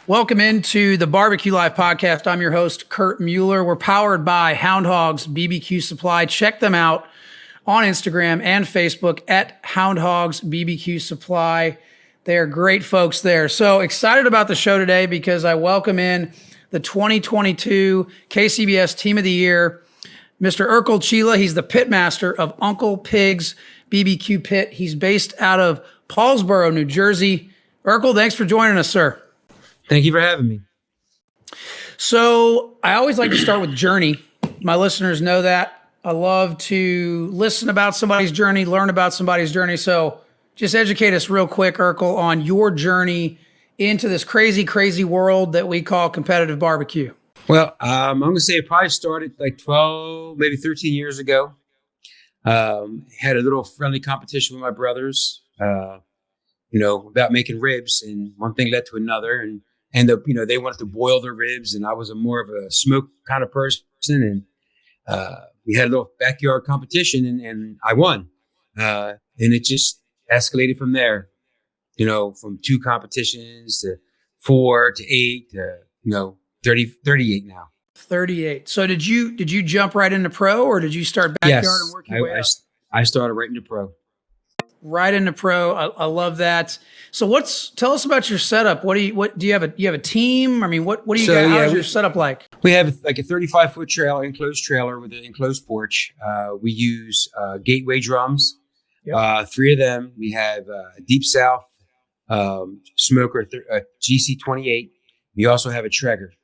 Welcome into the Barbecue Live podcast. I'm your host, Kurt Mueller. We're powered by Hound Hogs BBQ Supply. Check them out on Instagram and Facebook at Hound Hogs BBQ Supply. They're great folks there. So excited about the show today because I welcome in the 2022 KCBS Team of the Year, Mr. Ercole Chila. He's the Pitmaster of Uncle Pig's BBQ Pit. He's based out of Paulsboro, New Jersey. Ercole, thanks for joining us, sir. Thank you for having me. So I always like to start with journey. My listeners know that. I love to listen about somebody's journey, learn about somebody's journey. So just educate us real quick, Ercole, on your journey into this crazy, crazy world that we call competitive barbecue. Well, I'm going to say it probably started like 12, maybe 13 years ago. Had a little friendly competition with my brothers, about making ribs, and one thing led to another, and they wanted to boil their ribs, and I was more of a smoke kind of person, and we had a little backyard competition, and I won, and it just escalated from there. From 2 competitions to 4 to 8 to 38 now. 38. So did you jump right into pro, or did you start backyard and work your way up? I started right into pro. Right into pro. I love that. So tell us about your setup. Do you have a team? I mean, what do you got? How's your setup like? We have like a 35-foot trailer, enclosed trailer with an enclosed porch. We use Gateway drums. Yep. 3 of them. We have a Deep South smoker, GC28. We also have a Traeger.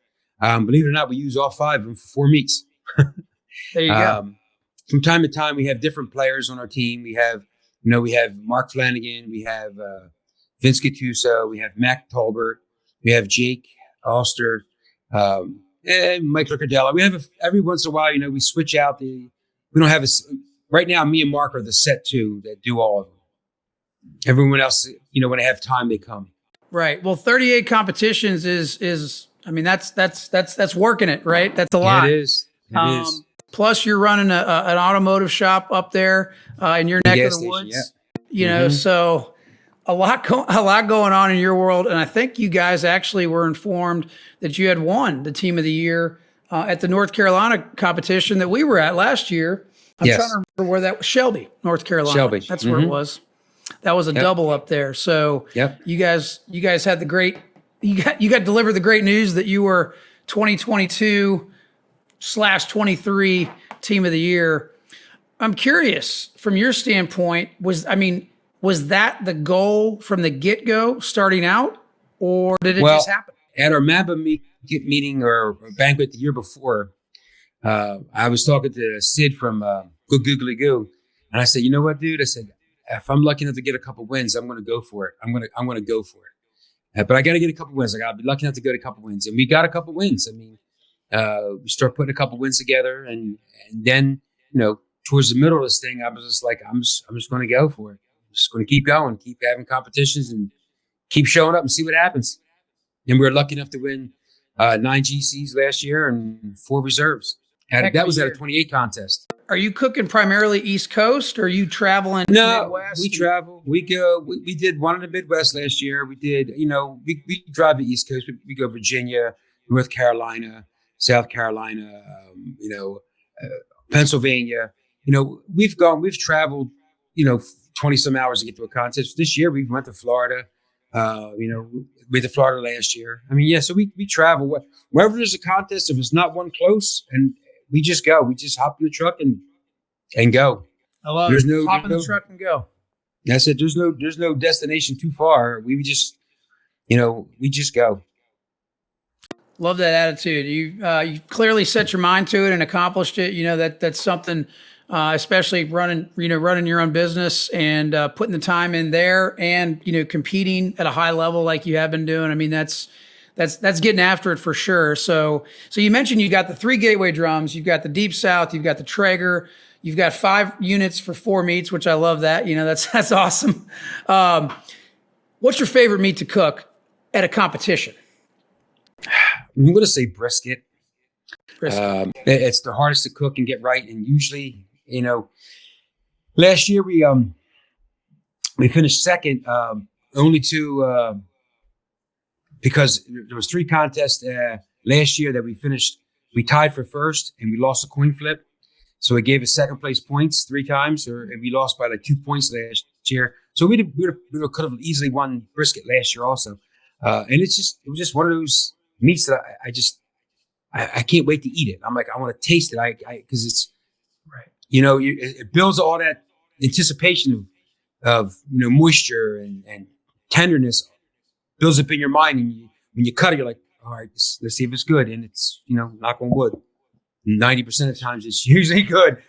Believe it or not, we use all 5 of them for 4 meats. There you go. From time to time, we have different players on our team. We have Mark Flanagan, we have Vince Gattuso, we have Mac Tolbert, we have Jake Alster, and Mike Ricardella. We have every once in a while, we switch out we don't have right now, me and Mark are the set 2 that do all of them. Everyone else, when they have time, they come. Right. Well, 38 competitions is I mean, that's working it, right? That's a lot. It is. It is. Plus, you're running an automotive shop up there in your neck of the woods. Yeah. So a lot going on in your world. And I think you guys actually were informed that you had won the Team of the Year at the North Carolina competition that we were at last year. I'm trying to remember where that was. Shelby, North Carolina. Shelby. That's where it was. That was a double up there. So you guys had the great. You got to deliver the great news that you were 2022/23 Team of the Year. I'm curious, from your standpoint, was that the goal from the get-go starting out, or did it just happen? At our MABA meeting or banquet the year before, I was talking to Sid from Go Googly Goo, and I said, "You know what, dude?" I said, "If I'm lucky enough to get a couple wins, I'm going to go for it. I'm going to go for it. But I got to get a couple wins. I got to be lucky enough to get a couple wins, and we got a couple wins. I mean." We start putting a couple wins together, and then towards the middle of this thing, I was just like, I'm just going to go for it. I'm just going to keep going, keep having competitions, and keep showing up and see what happens. And we were lucky enough to win 9 GCs last year and 4 reserves. That was at a 28 contest. Are you cooking primarily East Coast, or are you traveling? No, Midwest? we travel. We go. We did one in the Midwest last year. We did. We drive the East Coast. We go Virginia, North Carolina, South Carolina, Pennsylvania. We've traveled, 20 some hours to get to a contest. This year we went to Florida. We went to Florida last year. I mean, so we travel wherever there's a contest. If it's not one close, and we just go. We just hop in the truck and go. I love it. Hop in the truck and go. That's it. There's no destination too far. We just, we just go. Love that attitude. You clearly set your mind to it and accomplished it. That's something, especially running your own business and putting the time in there and competing at a high level like you have been doing. I mean, that's getting after it for sure. So you mentioned you got the 3 Gateway drums, you've got the Deep South, you've got the Traeger, you've got 5 units for 4 meats, which I love that. That's awesome. What's your favorite meat to cook at a competition? I'm going to say brisket. It's the hardest to cook and get right. And usually, last year we finished second only to because there was 3 contests last year that we tied for first and we lost a coin flip. So it gave us second place points 3 times, and we lost by like 2 points last year. So we could have easily won brisket last year also. And it was just one of those meats that I can't wait to eat it. I'm like, I want to taste it. Cause it's Right. It builds all that anticipation of moisture and tenderness, builds up in your mind. And when you cut it, you're like, all right, let's see if it's good. And it's, knock on wood, 90% of the times it's usually good.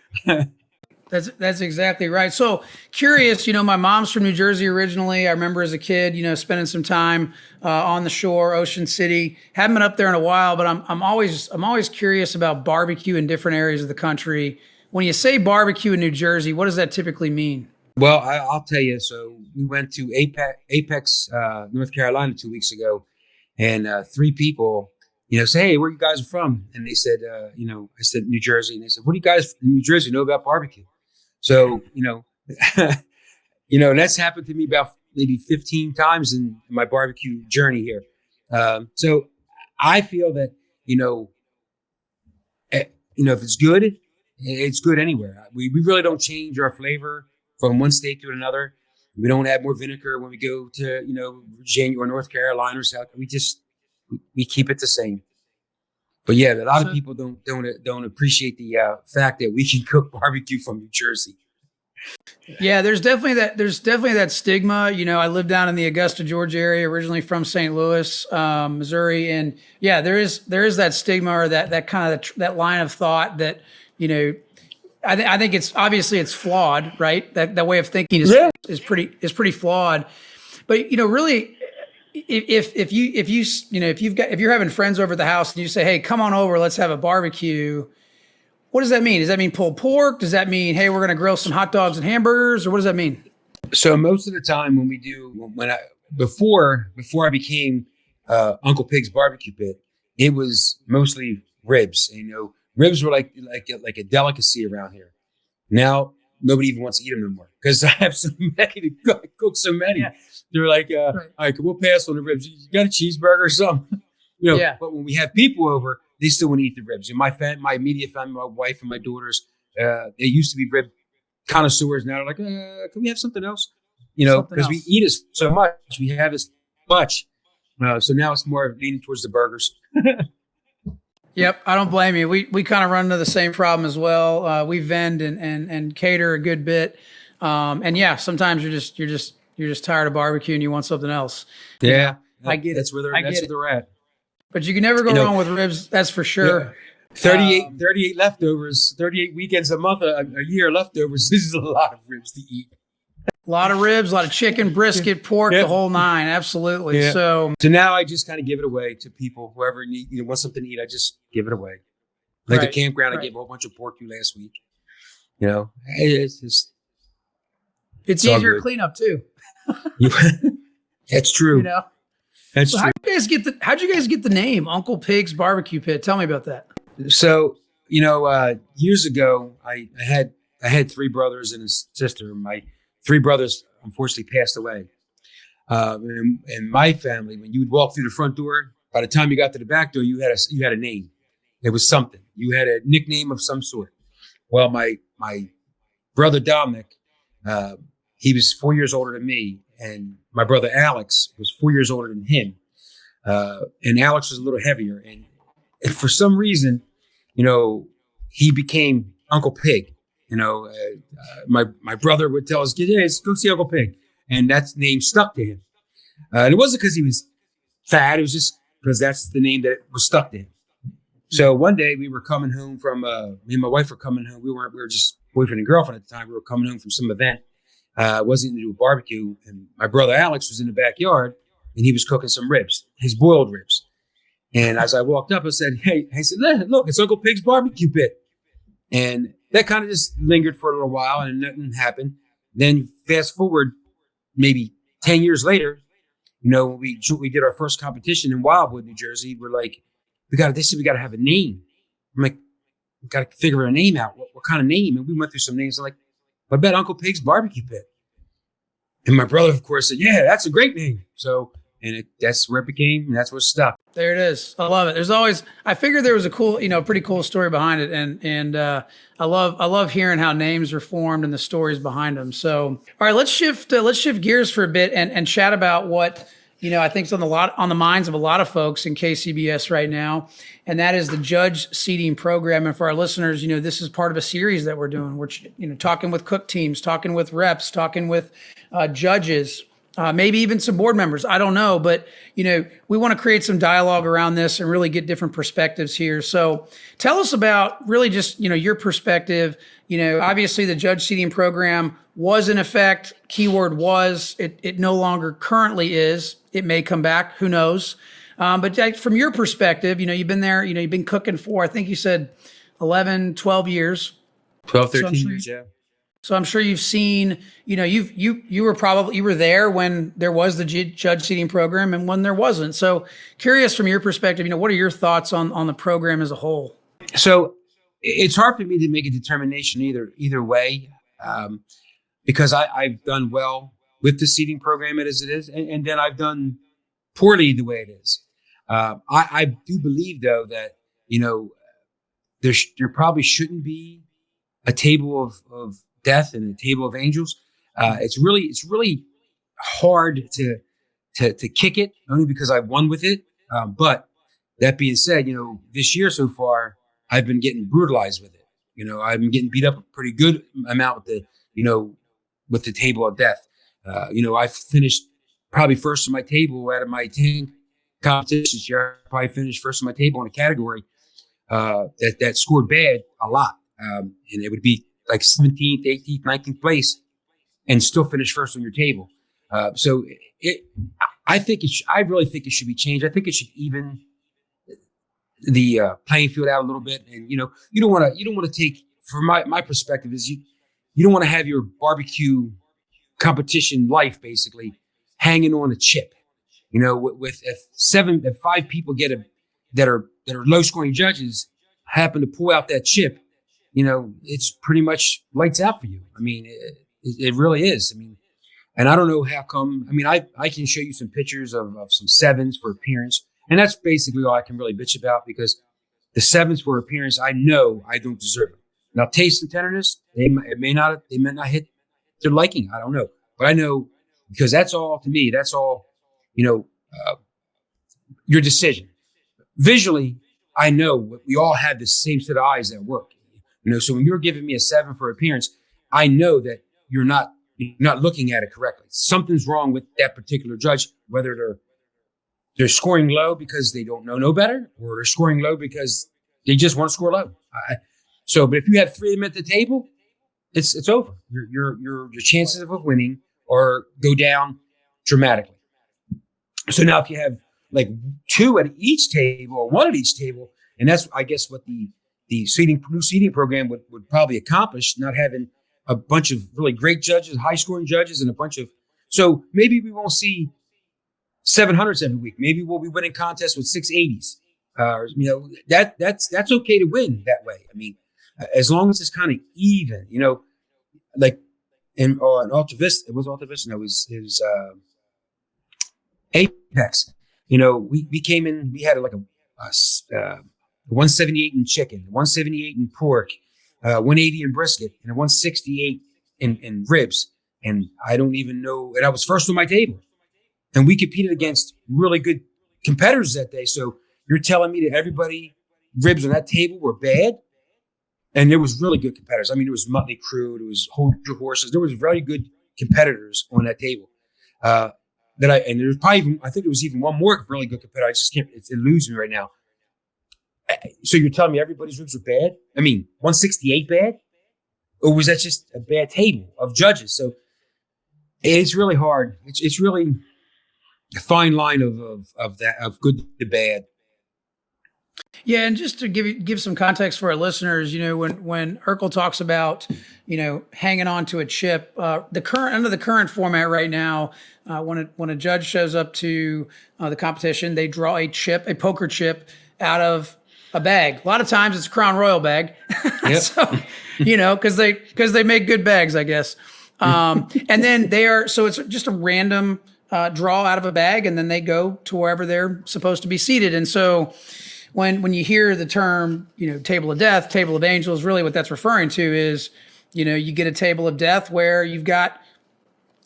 That's exactly right. So curious, my mom's from New Jersey originally. I remember as a kid, spending some time on the shore, Ocean City. Haven't been up there in a while, but I'm always curious about barbecue in different areas of the country. When you say barbecue in New Jersey, what does that typically mean? Well, I'll tell you. So we went to Apex, North Carolina 2 weeks ago, and 3 people, say, hey, where you guys are from? And they said, I said New Jersey, and they said, what do you guys in New Jersey know about barbecue? So, that's happened to me about maybe 15 times in my barbecue journey here. So I feel that, if it's good anywhere. We really don't change our flavor from one state to another. We don't add more vinegar when we go to, Virginia or North Carolina or South. We keep it the same. But yeah, a lot of people don't appreciate the fact that we can cook barbecue from New Jersey. Yeah, there's definitely that stigma. I live down in the Augusta, Georgia area, originally from St. Louis, Missouri, and yeah, there is that stigma or that kind of that line of thought that I think it's obviously it's flawed, right? That way of thinking is pretty flawed. But really, if you're having friends over at the house and you say, hey, come on over, let's have a barbecue. What does that mean? Does that mean pulled pork? Does that mean, hey, we're going to grill some hot dogs and hamburgers? Or what does that mean? So most of the time before I became Uncle Pig's Barbecue Pit, it was mostly ribs. And, ribs were like a delicacy around here. Now nobody even wants to eat them no more because I have so many to cook so many. Yeah. They're like, all right, we'll pass on the ribs. You got a cheeseburger or something? But when we have people over, they still want to eat the ribs. And my immediate family, my wife and my daughters, they used to be rib connoisseurs. Now they're like, can we have something else? Because we eat it so much. We have this much. So now it's more leaning towards the burgers. Yep, I don't blame you. We kind of run into the same problem as well. We vend and cater a good bit, and yeah, sometimes you're just tired of barbecue and you want something else. Yeah, I get that's it. where they're at. But you can never go wrong with ribs. That's for sure. Yeah. 38 leftovers, 38 weekends a month, a year leftovers. This is a lot of ribs to eat. A lot of ribs, a lot of chicken, brisket, pork, the whole 9. Absolutely. Yeah. So now I just kind of give it away to people. Whoever wants something to eat, I just give it away. Like the campground, I gave a whole bunch of pork to last week. It's just it's easier to clean up too. That's true. That's true. How'd you guys get the name Uncle Pig's Barbecue Pit? Tell me about that. So years ago, I had 3 brothers and a sister. My 3 brothers unfortunately passed away. In my family, when you would walk through the front door, by the time you got to the back door, you had a name. It was something. You had a nickname of some sort. Well, my brother Dominic, he was 4 years older than me, and my brother Alex was 4 years older than him. And Alex was a little heavier, and for some reason, he became Uncle Pig. My brother would tell us, "Hey, go see Uncle Pig," and that name stuck to him. And it wasn't because he was fat; it was just because that's the name that was stuck to him. So one day we were coming home from me and my wife were coming home. We were just boyfriend and girlfriend at the time. We were coming home from some event. Wasn't to do a barbecue, and my brother Alex was in the backyard, and he was cooking some ribs, his boiled ribs. And as I walked up, I said, "Hey," I said, "Look, it's Uncle Pig's Barbecue Pit." And that kind of just lingered for a little while, and nothing happened. Then fast forward, maybe 10 years later, when we did our first competition in Wildwood, New Jersey. We're like, they said we got to have a name. I'm like, we got to figure a name out. What kind of name? And we went through some names. I'm like, I bet Uncle Pig's Barbecue Pit. And my brother, of course, said, "Yeah, that's a great name." So and that's where it became, and that's what stuck. There it is. I love it. I figured there was a cool, pretty cool story behind it. And I love hearing how names are formed and the stories behind them. So, all right, let's shift gears for a bit and chat about what, I think is on the minds of a lot of folks in KCBS right now. And that is the judge seating program. And for our listeners, this is part of a series that we're doing. We're, talking with cook teams, talking with reps, talking with judges, maybe even some board members. I don't know, but we want to create some dialogue around this and really get different perspectives here. So tell us about really just, your perspective. Obviously the judge seating program was in effect. Keyword was. It no longer currently is. It may come back. Who knows? But from your perspective, you've been there, you've been cooking for, I think you said 11, 12 years. 12, 13 years, yeah. So I'm sure you've seen, you were there when there was the judge seating program and when there wasn't. So curious from your perspective, what are your thoughts on the program as a whole? So it's hard for me to make a determination either way, because I've done well with the seating program as it is, and then I've done poorly the way it is. I do believe though that, there probably shouldn't be a table of death and a table of angels. It's really hard to kick it, only because I won with it. But that being said, this year so far, I've been getting brutalized with it. I've been getting beat up a pretty good amount with the table of death. I finished probably first on my table out of my 10 competitions here. I probably finished first on my table in a category that scored bad a lot. And it would be like 17th, 18th, 19th place and still finish first on your table. I really think it should be changed. I think it should even the playing field out a little bit. And, you don't want to take, from my perspective is you don't want to have your barbecue competition life basically hanging on a chip, if 5 people that are low scoring judges happen to pull out that chip, it's pretty much lights out for you. I mean, it really is. I mean, and I don't know how come. I mean, I can show you some pictures of some 7s for appearance, and that's basically all I can really bitch about, because the 7s for appearance, I know I don't deserve them. Now, taste and tenderness, they may not hit their liking. I don't know, but I know, because that's all to me. That's all, your decision. Visually, I know we all have the same set of eyes that work. So when you're giving me a 7 for appearance, I know that you're not looking at it correctly. Something's wrong with that particular judge, whether they're scoring low because they don't know no better, or they're scoring low because they just want to score low. But if you have 3 of them at the table, it's over. Your chances of winning or go down dramatically. So now if you have like 2 at each table or 1 at each table, and that's, I guess, what the new seating program would probably accomplish, not having a bunch of really great judges, high scoring judges, and so maybe we won't see 700s every week. Maybe we'll be winning contests with 680s. That's okay to win that way. I mean, as long as it's kind of even, like in Alta Vista, it was Apex. We came in, we had like a 178 in chicken, 178 in pork, 180 in brisket, and a 168 in ribs. And I don't even know, and I was first on my table. And we competed against really good competitors that day. So you're telling me that everybody ribs on that table were bad? And there was really good competitors. I mean, there was Motley Crue, there was Hold Your Horses. There was very good competitors on that table. And there's probably, I think there was even one more really good competitor. I just can't, it's eludes me right now. So you're telling me everybody's ribs are bad? I mean, 168 bad? Or was that just a bad table of judges? So it's really hard. It's really a fine line of good to bad. Yeah, and just to give some context for our listeners, when Ercole talks about, hanging on to a chip, under the current format right now, when a judge shows up to the competition, they draw a poker chip out of a bag. A lot of times it's a Crown Royal bag. Yep. So, because they make good bags, I guess. And then so it's just a random draw out of a bag, and then they go to wherever they're supposed to be seated. And so when you hear the term, table of death, table of angels, really what that's referring to is, you get a table of death where you've got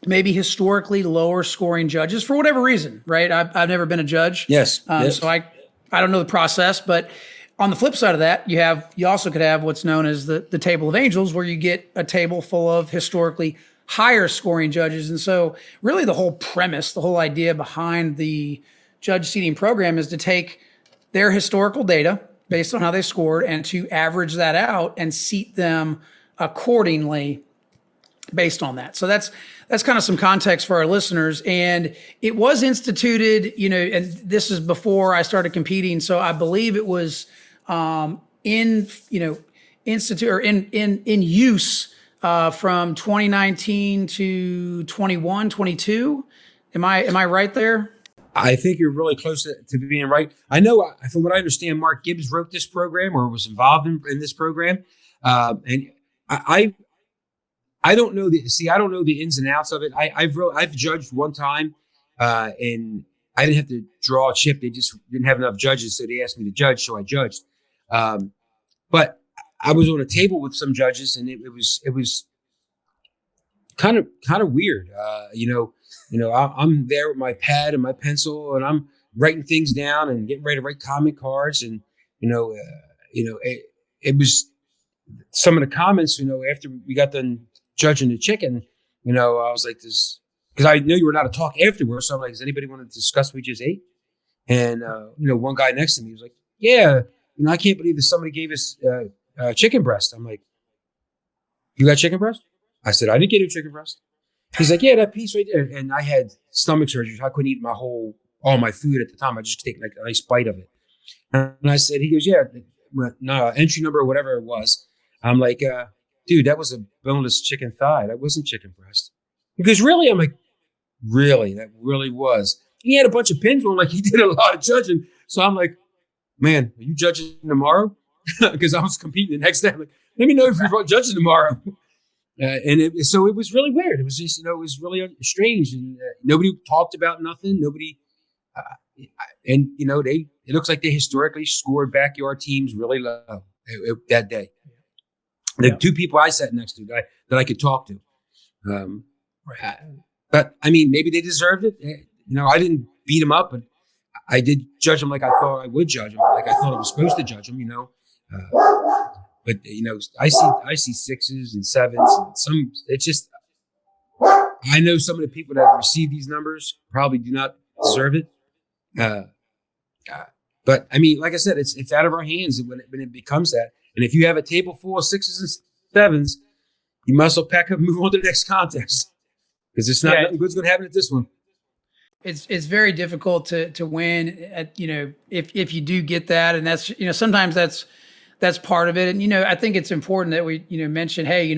maybe historically lower scoring judges for whatever reason, right? I've never been a judge. Yes. So I don't know the process, but on the flip side of that, you also could have what's known as the table of angels, where you get a table full of historically higher scoring judges. And so really the whole premise, the whole idea behind the judge seating program is to take their historical data based on how they scored and to average that out and seat them accordingly based on that. So that's kind of some context for our listeners. And it was instituted, and this is before I started competing. So I believe it was institute or in use from 2019 to 21, 22. Am I right there? I think you're really close to being right. I know, from what I understand, Mark Gibbs wrote this program or was involved in this program, and I don't know I don't know the ins and outs of it. I've judged one time, and I didn't have to draw a chip. They just didn't have enough judges, so they asked me to judge, so I judged. But I was on a table with some judges, and it was kind of weird. I'm there with my pad and my pencil, and I'm writing things down and getting ready to write comment cards, and it was some of the comments. After we got done judging the chicken, I was like this, because I knew you were not to talk afterwards. So I'm like, does anybody want to discuss what we just ate? And one guy next to me was like, yeah, I can't believe that somebody gave us chicken breast. I'm like, you got chicken breast? I said, I didn't get you chicken breast. He's like, yeah, that piece right there. And I had stomach surgery, so I couldn't eat all my food at the time. I just take like a nice bite of it. And I said, he goes, yeah, no, entry number or whatever it was. I'm like, dude, that was a boneless chicken thigh. That wasn't chicken breast. He goes, really? I'm like, really? That really was. He had a bunch of pins on, like he did a lot of judging. So I'm like, man, are you judging tomorrow? Because I was competing the next day. I'm like, let me know if you're judging tomorrow. So it was really weird. It was just, it was really strange. And nobody talked about nothing. Nobody, it looks like they historically scored backyard teams really low that day. The two people I sat next to that I could talk to. But I mean, maybe they deserved it. I didn't beat them up, but I did judge them like I thought I would judge them, like I thought I was supposed to judge them, But I see sixes and sevens, and some. It's just, I know some of the people that receive these numbers probably do not deserve it. But I mean, like I said, it's out of our hands when it becomes that. And if you have a table full of sixes and sevens, you must well pack up and move on to the next contest, because it's not nothing good's going to happen at this one. It's very difficult to win at, if you do get that, and that's sometimes that's part of it. And I think it's important that we mention, hey,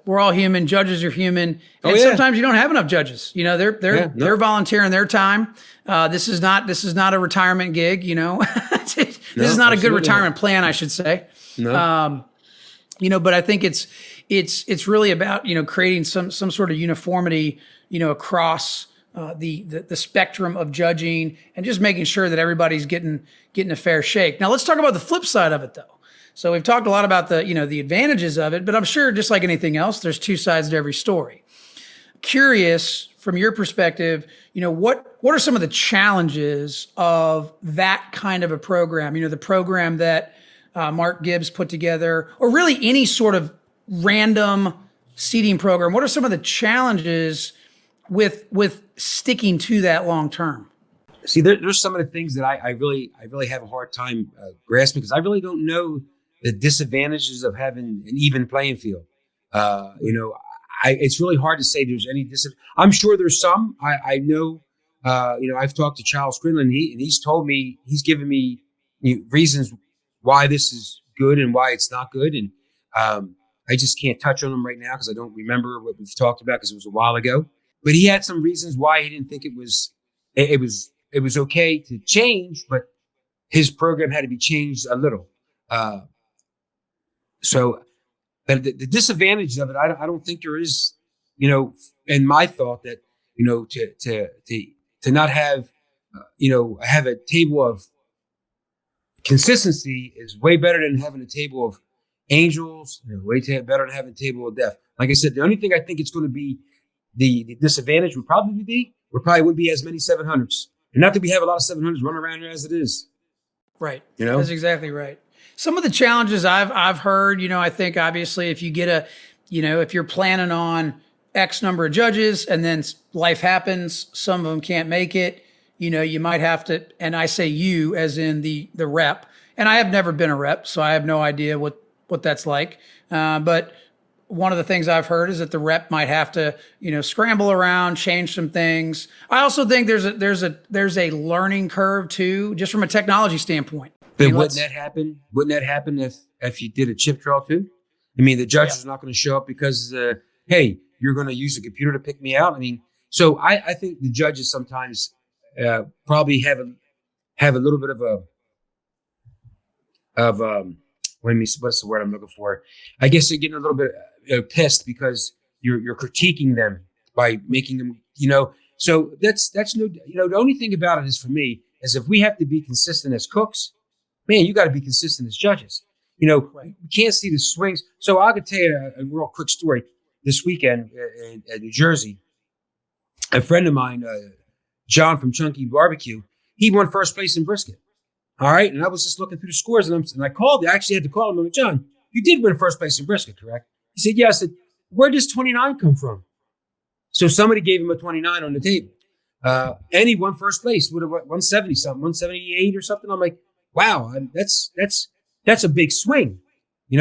we're all human, judges are human, and sometimes you don't have enough judges. They're volunteering their time. This is not a retirement gig. This is not a good retirement plan, I should say. No. But I think it's really about creating some sort of uniformity across the spectrum of judging, and just making sure that everybody's getting a fair shake. Now let's talk about the flip side of it, though. So we've talked a lot about the advantages of it, but I'm sure just like anything else, there's two sides to every story. Curious from your perspective, what are some of the challenges of that kind of a program? The program that Mark Gibbs put together, or really any sort of random seating program. What are some of the challenges with sticking to that long term? See, there's some of the things that I really have a hard time grasping, because I really don't know the disadvantages of having an even playing field. It's really hard to say there's any I'm sure there's some. I know. I've talked to Charles Quinlan, and he's told me, he's given me reasons why this is good and why it's not good, and I just can't touch on them right now because I don't remember what we've talked about, because it was a while ago. But he had some reasons why he didn't think it was okay to change, but his program had to be changed a little. But the disadvantage of it, I don't think there is, in my thought, that to not have, have a table of consistency is way better than having a table of angels, better than having a table of death. Like I said, the only thing I think it's going to be the disadvantage would probably wouldn't be as many 700s. And not that we have a lot of 700s running around here as it is. Right. That's exactly right. Some of the challenges I've heard, I think obviously if you get if you're planning on X number of judges and then life happens, some of them can't make it, you might have to, and I say you as in the rep, and I have never been a rep, so I have no idea what that's like. But one of the things I've heard is that the rep might have to, scramble around, change some things. I also think there's a learning curve too, just from a technology standpoint. But wouldn't that happen? Wouldn't that happen if you did a chip draw too? I mean, the judge is not going to show up because, hey, you're going to use a computer to pick me out. I mean, so I think the judges sometimes probably have a little bit what's the word I'm looking for? I guess they're getting a little bit pissed because you're critiquing them by making them, So that's no, the only thing about it is for me is if we have to be consistent as cooks, man, you got to be consistent as judges. Right. You can't see the swings. So I could tell you a real quick story. This weekend in New Jersey, a friend of mine, John from Chunky Barbecue, he won first place in brisket. All right. And I was just looking through the scores and I called. I actually had to call him. I'm like, John, you did win first place in brisket, correct? He said, yeah. I said, where does 29 come from? So somebody gave him a 29 on the table. And he won first place with a 170 something, 178 or something. I'm like, wow, that's a big swing.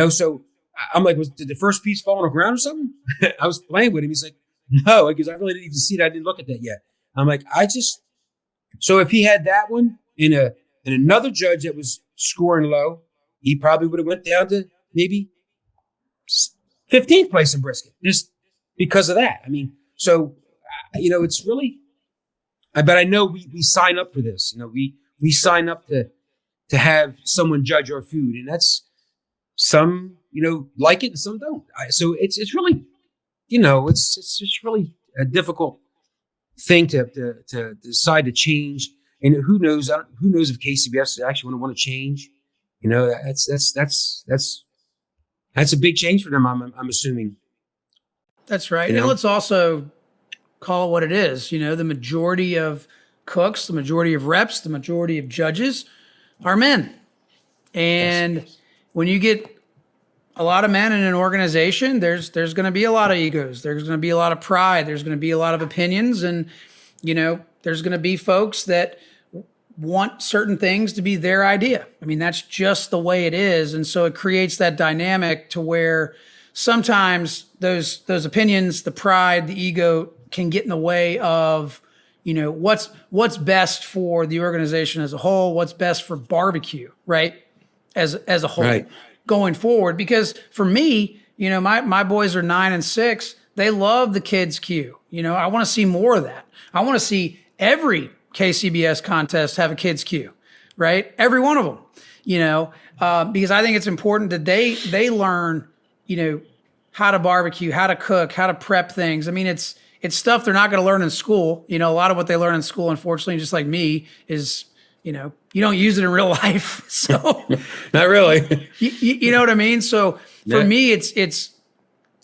So I'm like, did the first piece fall on the ground or something? I was playing with him. He's like, no, because I really didn't even see that. I didn't look at that yet. I'm like, so if he had that one in another judge that was scoring low, he probably would have went down to maybe 15th place in brisket just because of that. I mean, so, it's really, but I know we sign up for this. We sign up to have someone judge our food, and that's some, like it and some don't. So it's really, it's just really a difficult thing to decide to change. And who knows if KCBS actually want to change. That's a big change for them. I'm assuming. That's right. And let's also call it what it is. The majority of cooks, the majority of reps, the majority of judges are men. And when you get a lot of men in an organization, there's going to be a lot of egos. There's going to be a lot of pride. There's going to be a lot of opinions. And, there's going to be folks that want certain things to be their idea. I mean, that's just the way it is. And so it creates that dynamic to where sometimes those opinions, the pride, the ego can get in the way of, what's best for the organization as a whole, what's best for barbecue, right? As a whole, right, going forward. Because for me, my boys are 9 and 6. They love the kids' queue. I want to see more of that. I want to see every KCBS contest have a kids' queue, right? Every one of them, because I think it's important that they learn, how to barbecue, how to cook, how to prep things. I mean, it's stuff they're not going to learn in school. A lot of what they learn in school, unfortunately, just like me, is, you don't use it in real life. So not really. you know what I mean? So for me, it's,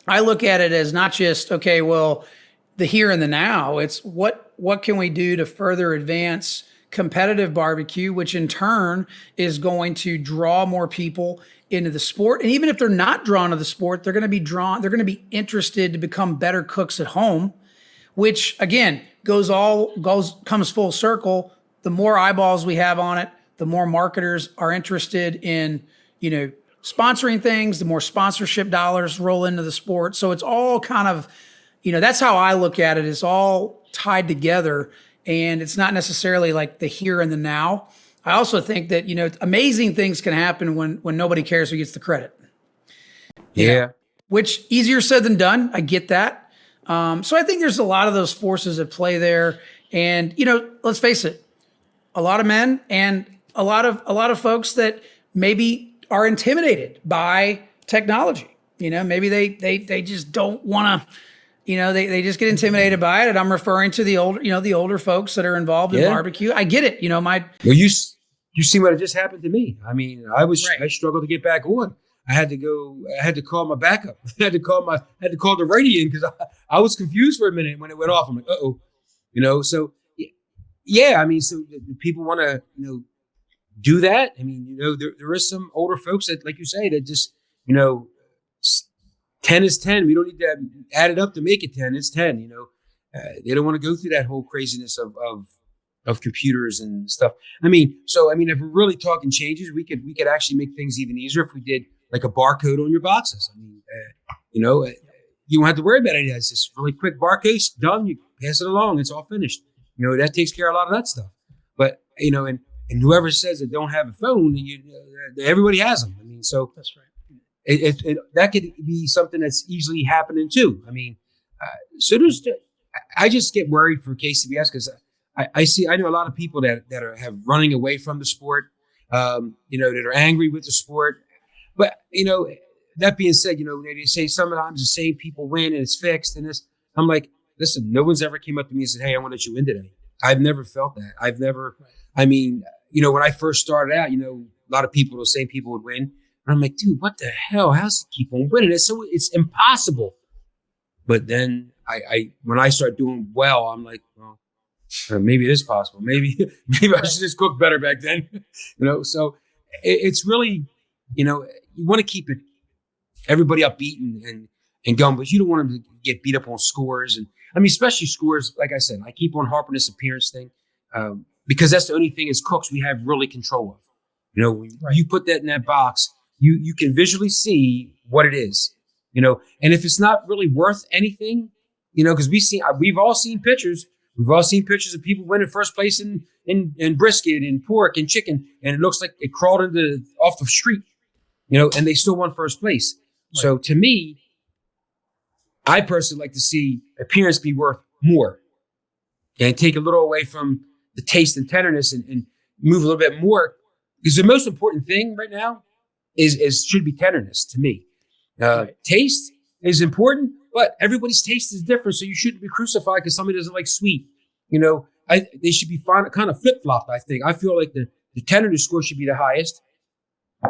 I look at it as not just, okay, well, the here and the now. It's what can we do to further advance competitive barbecue, which in turn is going to draw more people into the sport. And even if they're not drawn to the sport, they're going to be interested to become better cooks at home, which again comes full circle. The more eyeballs we have on it, the more marketers are interested in, sponsoring things, the more sponsorship dollars roll into the sport. So it's all kind of, that's how I look at it. It's all tied together, and it's not necessarily like the here and the now. I also think that, amazing things can happen when nobody cares who gets the credit. Yeah. Which easier said than done. I get that. So I think there's a lot of those forces at play there. And, let's face it, a lot of men and a lot of folks that maybe are intimidated by technology. Maybe they just don't want to, they just get intimidated by it. And I'm referring to the older folks that are involved in barbecue. I get it. Well, you see what just happened to me. I mean, I struggled to get back on. I had to call my backup. I had to call the radio in because I was confused for a minute when it went off. I'm like, so yeah, I mean, so people want to, do that. I mean, there is some older folks that, like you say, that just, 10 is 10. We don't need to add it up to make it 10. It's 10, they don't want to go through that whole craziness of computers and stuff. I mean, if we're really talking changes, we could actually make things even easier if we did like a barcode on your boxes. I mean, you don't have to worry about any of that. It's just really quick barcode, done. You pass it along. It's all finished. That takes care of a lot of that stuff. But, and whoever says that don't have a phone, everybody has them. I mean, so that's right. That could be something that's easily happening too. I mean, I just get worried for KCBS because I know a lot of people that have running away from the sport, that are angry with the sport. But, that being said, they say sometimes the same people win and it's fixed and this. I'm like, listen, no one's ever came up to me and said, hey, I want to let you win today. I've never felt that. I mean, when I first started out, a lot of people, the same people would win. And I'm like, dude, what the hell? How's he keep on winning? It's impossible. But then when I start doing well, I'm like, well, maybe it is possible. Maybe I should just cook better back then. So it's really, you want to keep everybody upbeat and going, but you don't want them to get beat up on scores. And I mean, especially scores, like I said, I keep on harping this appearance thing because that's the only thing as cooks we have really control of. When you put that in that box, you can visually see what it is, and if it's not really worth anything, because we've all seen pictures. We've all seen pictures of people winning first place in brisket and pork and chicken, and it looks like it crawled off the street, and they still won first place. Right. So to me, I personally like to see appearance be worth more and take a little away from the taste and tenderness and move a little bit more. Because the most important thing right now should be tenderness to me. Right. Taste is important, but everybody's taste is different. So you shouldn't be crucified because somebody doesn't like sweet. They should be kind of flip-flopped, I think. I feel like the tenderness score should be the highest.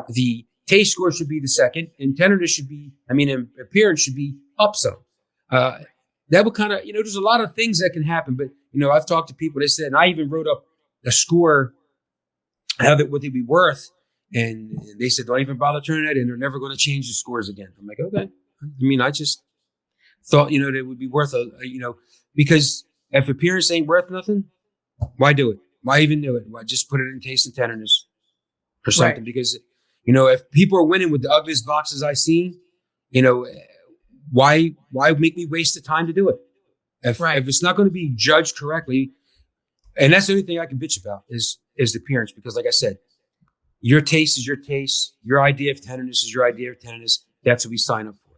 The taste score should be the second. And tenderness and appearance should be up some. That would kind of, there's a lot of things that can happen. But, I've talked to people that said, and I even wrote up a score, what they'd be worth. And they said, don't even bother turning that in. They're never going to change the scores again. I'm like, okay. I mean, I just thought, that it would be worth because if appearance ain't worth nothing, why do it? Why even do it? Why just put it in taste and tenderness or something? Right. Because, if people are winning with the ugliest boxes I've seen, why make me waste the time to do it? If it's not going to be judged correctly, and that's the only thing I can bitch about is the appearance, because like I said, your taste is your taste. Your idea of tenderness is your idea of tenderness. That's what we sign up for.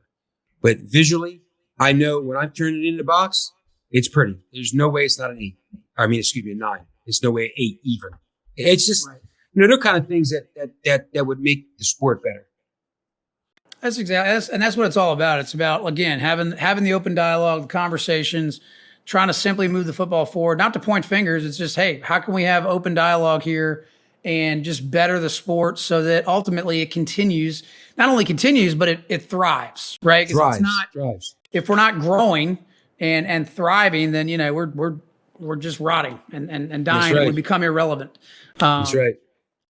But visually, I know when I'm turning it in the box, it's pretty. There's no way it's not an 8. I mean, excuse me, a 9. There's no way an 8 even. It's just, they're kind of things that would make the sport better. That's exactly, and that's what it's all about. It's about, again, having the open dialogue, the conversations, trying to simply move the football forward, not to point fingers. It's just, hey, how can we have open dialogue here and just better the sport so that ultimately it continues, not only continues, but it thrives, right? Because thrives. If we're not growing and thriving, then, we're just rotting and dying. Right. And we become irrelevant. That's right.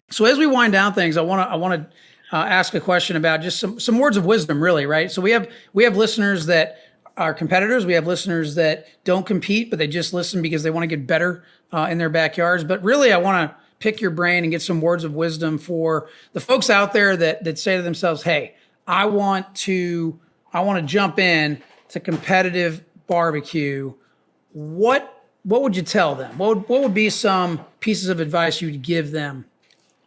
So as we wind down things, I want to ask a question about just some words of wisdom, really, right? So we have listeners that are competitors. We have listeners that don't compete, but they just listen because they want to get better in their backyards. But really, I want to pick your brain and get some words of wisdom for the folks out there that say to themselves, hey, I want to jump in to competitive barbecue. What would you tell them? What would be some pieces of advice you'd give them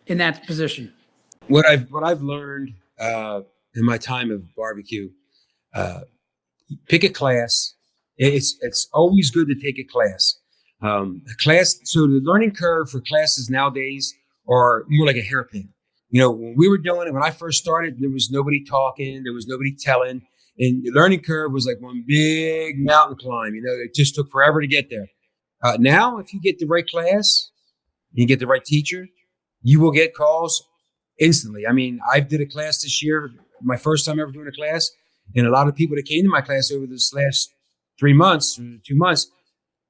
in that position? What I've learned in my time of barbecue, pick a class. It's always good to take a class. A class. So the learning curve for classes nowadays are more like a hairpin. When we were doing it, when I first started, there was nobody talking, there was nobody telling. And the learning curve was like one big mountain climb. It just took forever to get there. Now, if you get the right class, you get the right teacher, you will get calls instantly. I mean, I did a class this year, my first time ever doing a class, and a lot of people that came to my class over this last 3 months, 2 months,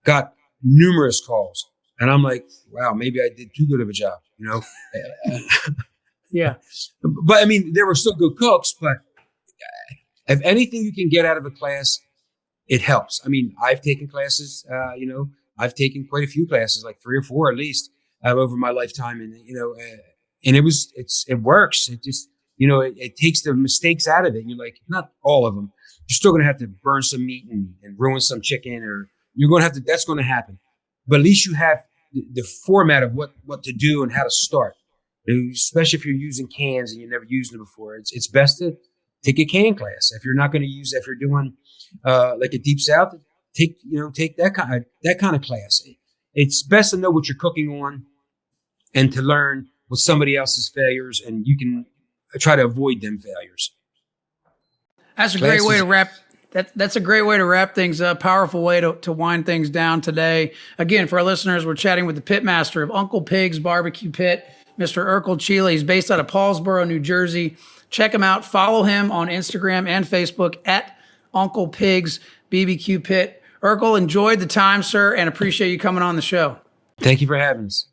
got numerous calls. And I'm like, wow, maybe I did too good of a job, Yeah. But I mean, there were still good cooks, but if anything you can get out of a class, it helps. I mean, I've taken classes, I've taken quite a few classes, like 3 or 4 at least, over my lifetime. And, and it works. It just, it takes the mistakes out of it. And you're like, not all of them. You're still going to have to burn some meat and ruin some chicken, or you're going to have to, that's going to happen. But at least you have the format of what to do and how to start. Especially if you're using cans and you've never used them before, it's best to take a can class. If you're not going to use, if you're doing like a deep south, take that kind of class. It's best to know what you're cooking on and to learn what somebody else's failures, and you can try to avoid them failures. That's a great way to wrap. That's a great way to wrap things up. Powerful way to wind things down today. Again, for our listeners, we're chatting with the pitmaster of Uncle Pig's Barbecue Pit, Mr. Ercole Chila. He's based out of Paulsboro, New Jersey. Check him out. Follow him on Instagram and Facebook at Uncle Pig's BBQ Pit. Ercole, enjoyed the time, sir, and appreciate you coming on the show. Thank you for having us.